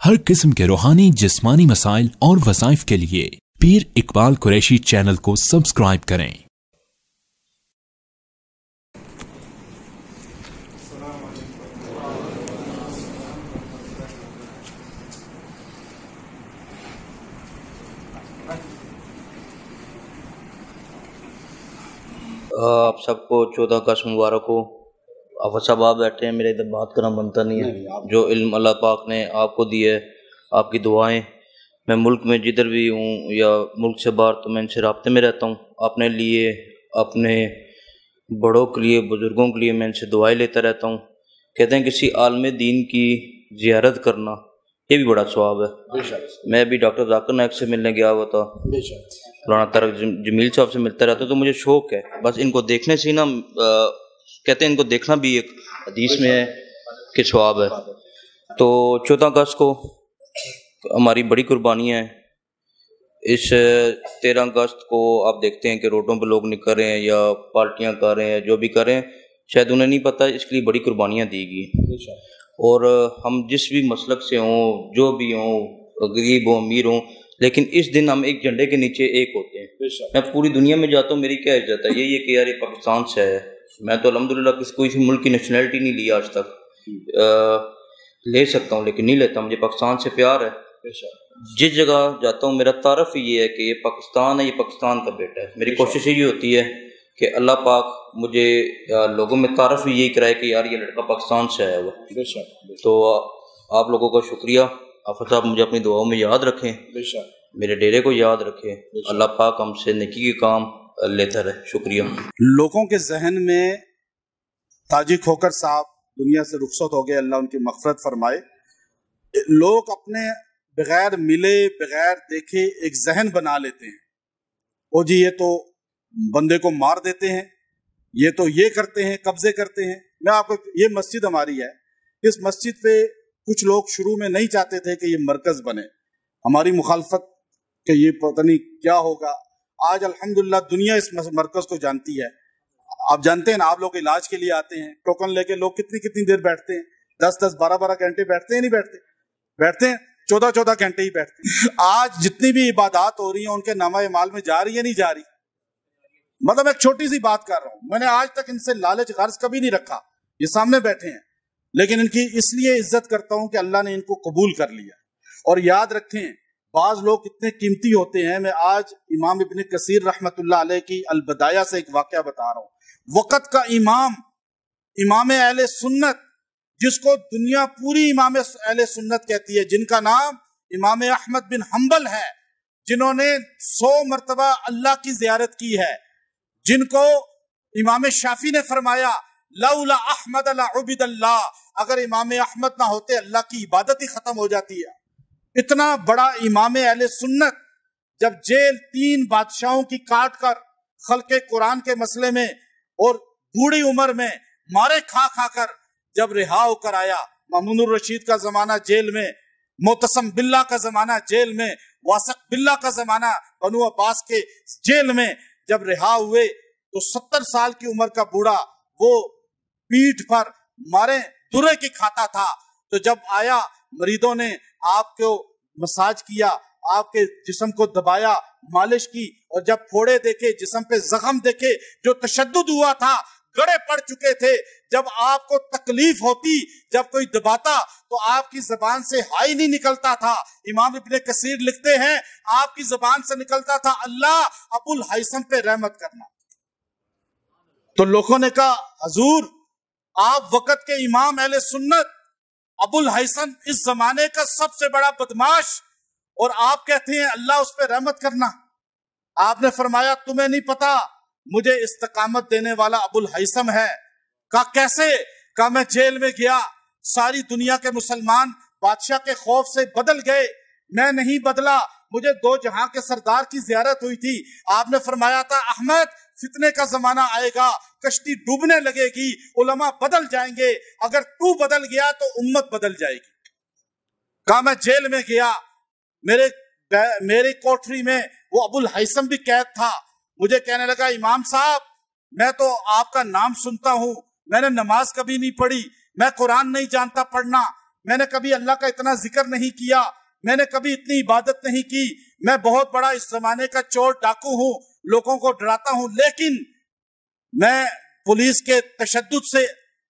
हर किस्म के रूहानी जिस्मानी मसाइल और वज़ाइफ के लिए पीर इकबाल कुरैशी चैनल को सब्सक्राइब करें। आप सबको 14 अगस्त मुबारक हो। आप सब आप बैठे हैं, मेरे इधर बात करना बनता नहीं है। जो इल्म अल्लाह पाक ने आपको दी है, आपकी दुआएं, मैं मुल्क में जिधर भी हूँ या मुल्क से बाहर, तो मैं इनसे राब्ते में रहता हूँ। अपने लिए, अपने बड़ों के लिए, बुज़ुर्गों के लिए मैं इनसे दुआएं लेता रहता हूँ। कहते हैं किसी आलम दीन की ज़ियारत करना ये भी बड़ा सवाब है। मैं भी डॉक्टर जाकिर नायक से मिलने गया हुआ था, पुराना तारक जमील साहब से मिलता रहता हूँ, तो मुझे शौक़ है बस इनको देखने से ना, कहते हैं इनको देखना भी एक हदीस में है कि सवाब है। तो 14 अगस्त को हमारी बड़ी कुर्बानियाँ हैं। इस 13 अगस्त को आप देखते हैं कि रोडों पर लोग निकल रहे हैं या पार्टियाँ कर रहे हैं, जो भी कर रहे हैं, शायद उन्हें नहीं पता इसके लिए बड़ी कुर्बानियाँ दी गई। और हम जिस भी मसलक से हों, जो भी हों, गरीब हों, अमीर हों, लेकिन इस दिन हम एक झंडे के नीचे एक होते हैं। मैं पूरी दुनिया में जाता हूँ, मेरी क्या इज्जत है, यही है कि यार ये पाकिस्तान से है। मैं तो अल्हम्दुलिल्लाह कोई मुल्क की नेशनैलिटी नहीं ली आज तक, ले सकता हूँ लेकिन नहीं लेता, मुझे पाकिस्तान से प्यार है। जिस जगह जाता हूँ मेरा तारफ ही ये है कि ये पाकिस्तान है, ये पाकिस्तान का बेटा है। मेरी कोशिश यही होती है कि अल्लाह पाक मुझे लोगों में तारफ यही कराए कि यार ये लड़का पाकिस्तान से आया हुआ। तो आप लोगों का शुक्रिया। आफत साहब मुझे अपनी दुआओं में याद रखें, मेरे डेरे को याद रखें। अल्लाह पाक हमसे नेकी के काम लेता रहे। शुक्रिया। लोगों के जहन में ताजी खोकर साहब दुनिया से रुखसत हो गए, अल्लाह उनकी मग़फ़िरत फरमाए। लोग अपने बगैर मिले, बगैर देखे एक जहन बना लेते हैं, ओ जी ये तो बंदे को मार देते हैं, ये तो ये करते हैं, कब्जे करते हैं। मैं आपको, ये मस्जिद हमारी है, इस मस्जिद पे कुछ लोग शुरू में नहीं चाहते थे कि ये मरकज बने, हमारी मुखालफत कि ये पता नहीं क्या होगा। आज अल्हम्दुलिल्लाह दुनिया इस मरकज को जानती है। आप जानते हैं ना, आप लोग इलाज के लिए आते हैं, टोकन लेके लोग कितनी कितनी देर बैठते हैं, 10-10, 12-12 घंटे बैठते हैं, नहीं बैठते? बैठते हैं, 14-14 घंटे ही बैठते हैं। आज जितनी भी इबादत हो रही हैं उनके नामा माल में जा रही है, नहीं जा रही? मतलब एक छोटी सी बात कर रहा हूं, मैंने आज तक इनसे लालच गर्ज कभी नहीं रखा, ये सामने बैठे हैं, लेकिन इनकी इसलिए इज्जत करता हूं कि अल्लाह ने इनको कबूल कर लिया। और याद रखें, बाज लोग कितने कीमती होते हैं। मैं आज इमाम इब्न कसीर रहमतुल्लाह अलैह की अलबदाया से एक वाकया बता रहा हूं। वक़्त का इमाम, इमाम अहले सुन्नत, जिसको दुनिया पूरी इमाम अहले सुन्नत कहती है, जिनका नाम इमाम अहमद बिन हम्बल है, जिन्होंने 100 मरतबा अल्लाह की ज़ियारत की है, जिनको इमाम शाफी ने फरमाया लौला अहमद ला उबिदल्लाह, अगर इमाम अहमद ना होते अल्लाह की इबादत ही खत्म हो जाती है। इतना बड़ा इमाम अहले सुन्नत जब जेल 3 बादशाहों की काट कर खल्के कुरान के मसले में और बूढ़ी उम्र में मारे खा खा कर जब रिहा होकर आया, मामूनुर रशीद का जमाना जेल में, मोतसम बिल्ला का जमाना जेल में, वासक बिल्ला का जमाना बनु अब्बास के जेल में जब रिहा हुए, तो 70 साल की उम्र का बूढ़ा वो पीठ पर मारे दुरे की खाता था। तो जब आया, मरीदों ने आपको मसाज किया, आपके जिस्म को दबाया, मालिश की, और जब फोड़े देखे, जिस्म पे जख्म देखे, जो तशद्दुद हुआ था, गड़े पड़ चुके थे, जब आपको तकलीफ होती, जब कोई दबाता, तो आपकी जबान से हाई नहीं निकलता था। इमाम इब्ने कसीर लिखते हैं, आपकी जबान से निकलता था अल्लाह अबुल हैसम पे रहमत करना। तो लोगों ने कहा हजूर आप वक़्त के इमाम अहले सुन्नत, अबुल हैसम इस जमाने का सबसे बड़ा बदमाश, और आप कहते हैं अल्लाह उस पर रहमत करना। आपने फरमाया तुम्हें नहीं पता, मुझे इस्तिकामत देने वाला अबुल हैसम है। कहा कैसे? कहा मैं जेल में गया, सारी दुनिया के मुसलमान बादशाह के खौफ से बदल गए, मैं नहीं बदला, मुझे 2 जहां के सरदार की ज़ियारत हुई थी। आपने फरमाया था अहमद फितने का जमाना आएगा, कश्ती डूबने लगेगी, उलमा बदल जाएंगे, अगर तू बदल गया तो उम्मत बदल जाएगी। कहा मैं जेल में गया, मेरे कोठरी में वो अबुल हैसम भी कैद था। मुझे कहने लगा इमाम साहब मैं तो आपका नाम सुनता हूं, मैंने नमाज कभी नहीं पढ़ी, मैं कुरान नहीं जानता पढ़ना, میں نے کبھی اللہ کا اتنا ذکر نہیں کیا, میں نے کبھی اتنی عبادت نہیں کی, میں بہت بڑا اس زمانے کا چور ڈاکو ہوں, لوگوں کو ڈراتا ہوں, لیکن میں پولیس کے تشدد سے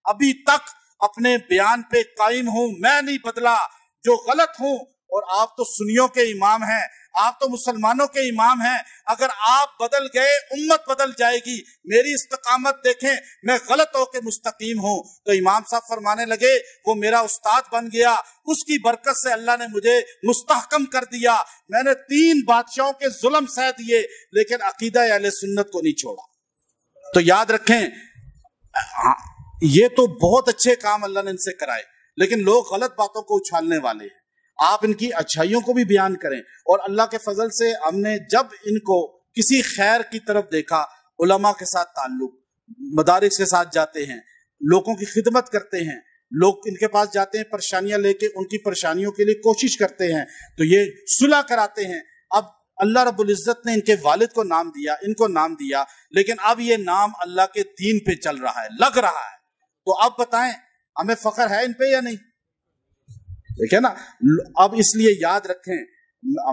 ابھی تک اپنے بیان پہ قائم ہوں, میں نہیں بدلا. جو غلط ہوں, اور آپ تو سنیوں کے امام ہیں, آپ تو مسلمانوں کے امام ہیں, اگر آپ بدل گئے امت بدل جائے گی. میری استقامت دیکھیں, میں غلط ہو کے مستقیم ہوں. تو امام صاحب فرمانے لگے وہ میرا استاد بن گیا, اس کی برکت سے اللہ نے مجھے مستحکم کر دیا. میں نے 3 بادشاہوں کے ظلم سہ دیے, لیکن عقیدہ اہل سنت کو نہیں چھوڑا. تو یاد رکھیں, یہ تو بہت اچھے کام اللہ نے ان سے کرائے, لیکن لوگ غلط باتوں کو اچھالنے والے ہیں. آپ ان کی اچھائیوں کو بھی بیان کریں. اور اللہ کے فضل سے ہم نے جب ان کو کسی خیر کی طرف دیکھا, علماء کے ساتھ تعلق, مدارس کے ساتھ جاتے ہیں, لوگوں کی خدمت کرتے ہیں, لوگ ان کے پاس جاتے ہیں پریشانیاں لے کے, ان کی پریشانیوں کے لیے کوشش کرتے ہیں, تو یہ صلح کراتے ہیں. اب اللہ رب العزت نے ان کے والد کو نام دیا, ان کو نام دیا, لیکن اب یہ نام اللہ کے دین پہ چل رہا ہے, لگ رہا ہے. تو اب بتائیں ہمیں فخر ہے ان پہ یا نہیں؟ دیکھیں نا, اب اس لیے یاد رکھیں,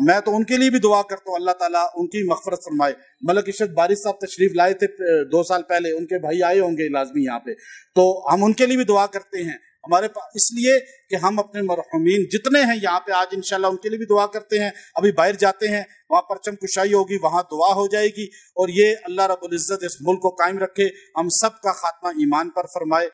میں تو ان کے لیے بھی دعا کرتا ہوں, اللہ تعالیٰ ان کی مغفرت فرمائے. ملک ارشد بارش صاحب تشریف لائے تھے 2 سال پہلے, ان کے بھائی آئے ہوں گے لازمی یہاں پہ, تو ہم ان کے لیے بھی دعا کرتے ہیں. ہمارے پاس اس لیے کہ ہم اپنے مرحومین جتنے ہیں یہاں پہ آج انشاءاللہ ان کے لیے بھی دعا کرتے ہیں. ابھی باہر جاتے ہیں, وہاں پرچم کشائی ہوگی, وہاں دعا ہو جائے گی, اور یہ اللہ رب العزت اس ملک کو قائم رکھے, ہم سب کا خاتمہ ایمان پر فرمائے.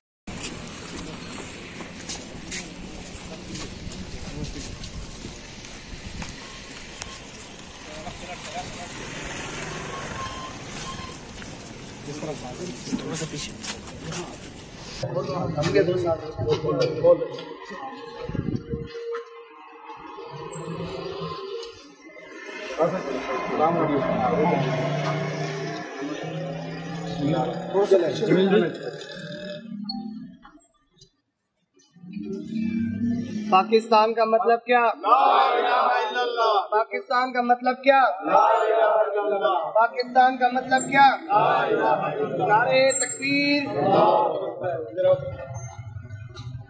پاکستان کا مطلب کیا؟ پاکستان کا مطلب کیا؟ پاکستان کا مطلب کیا؟ نعرہ تکبیر.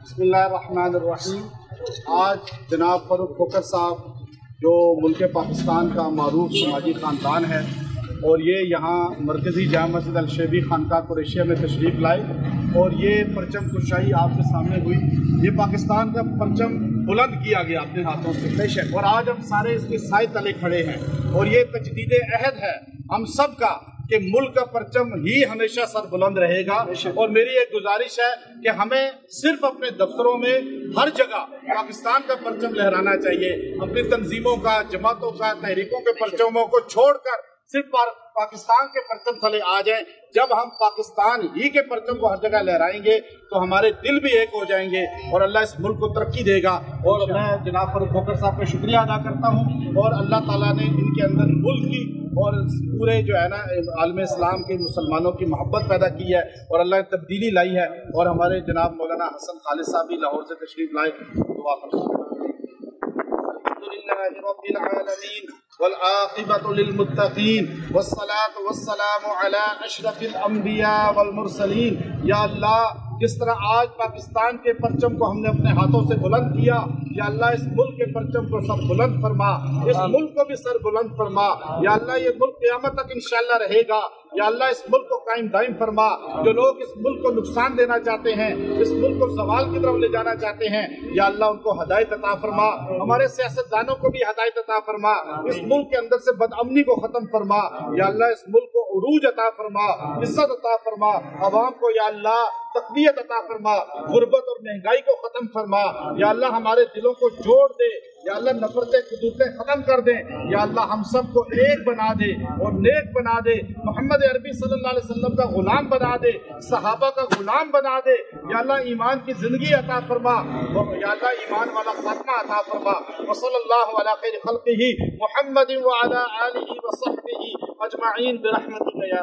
بسم اللہ الرحمن الرحیم. آج جناب فاروق کھوکھر صاحب جو ملک پاکستان کا معروف سماجی خاندان ہے, اور یہ یہاں مرکزی جامع مسجد الشیبی خانقاہ قریشیہ میں تشریف لائے, اور یہ پرچم کشائی آپ کے سامنے ہوئی. یہ پاکستان کا پرچم بلند کیا گیا اپنے ہاتھوں سے, اور آج ہم سارے اس کے سائے تلے کھڑے ہیں. اور یہ تجدید عہد ہے ہم سب کا کہ ملک کا پرچم ہی ہمیشہ سر بلند رہے گا. اور میری ایک گزارش ہے کہ ہمیں صرف اپنے دفتروں میں ہر جگہ پاکستان کا پرچم لہرانا چاہیے. اپنی تنظیموں کا, جماعتوں کا, تحریکوں کے پرچموں کو چھوڑ کر صرف پاکستان کے پرچم تلے آ جائیں. جب ہم پاکستان ہی کے پرچم کو ہر جگہ لہرائیں گے تو ہمارے دل بھی ایک ہو جائیں گے, اور اللہ اس ملک کو ترقی دے گا. اور میں جناب فاروق کھوکھر صاحب کا شکریہ ادا کرتا ہوں, اور اللہ تعالیٰ نے ان کے اندر ملک کی اور پورے جو ہے نا عالم اسلام کے مسلمانوں کی محبت پیدا کی ہے, اور اللہ نے تبدیلی لائی ہے. اور ہمارے جناب مولانا حسن خالد صاحب بھی لاہور سے تشریف لائے. دعا فرمائیں. الحمدللہ رب العالمین والعاقبۃ للمتقین والصلاة والسلام علی اشرف الانبیاء والمرسلین. یا اللہ, جس طرح آج پاکستان کے پرچم کو ہم نے اپنے ہاتھوں سے بلند کیا, یا اللہ اس ملک کے پرچم کو سر بلند فرما, اس ملک کو بھی سر بلند فرما. یا اللہ یہ ملک قیامت تک انشاءاللہ رہے گا. یا اللہ اس ملک کو قائم دائم فرما. جو لوگ اس ملک کو نقصان دینا چاہتے ہیں, اس ملک کو زوال کی طرف لے جانا چاہتے ہیں, یا اللہ ان کو ہدایت عطا فرما. ہمارے سیاستدانوں کو بھی ہدایت عطا فرما. اس ملک کے اندر سے بد امنی کو ختم فرما. یا اللہ اس ملک کو عروج عطا فرما, عزت عطا فرما. عوام کو یا اللہ تقویت عطا فرما, غربت اور مہنگائی کو ختم فرما. یا اللہ ہمارے دلوں کو جوڑ دے. یا اللہ نفرتیں خدوتیں ختم کر دیں. یا اللہ ہم سب کو ایک بنا دے اور نیک بنا دے. محمد عربی صلی اللہ علیہ وسلم کا غلام بنا دے, صحابہ کا غلام بنا دے. یا اللہ ایمان کی زندگی عطا فرما. یا اللہ ایمان والا خاتمہ عطا فرما. وصلی اللہ علی خیر خلقہ محمد وعلی آلہ وصحبہ اجمعین برحمتک یا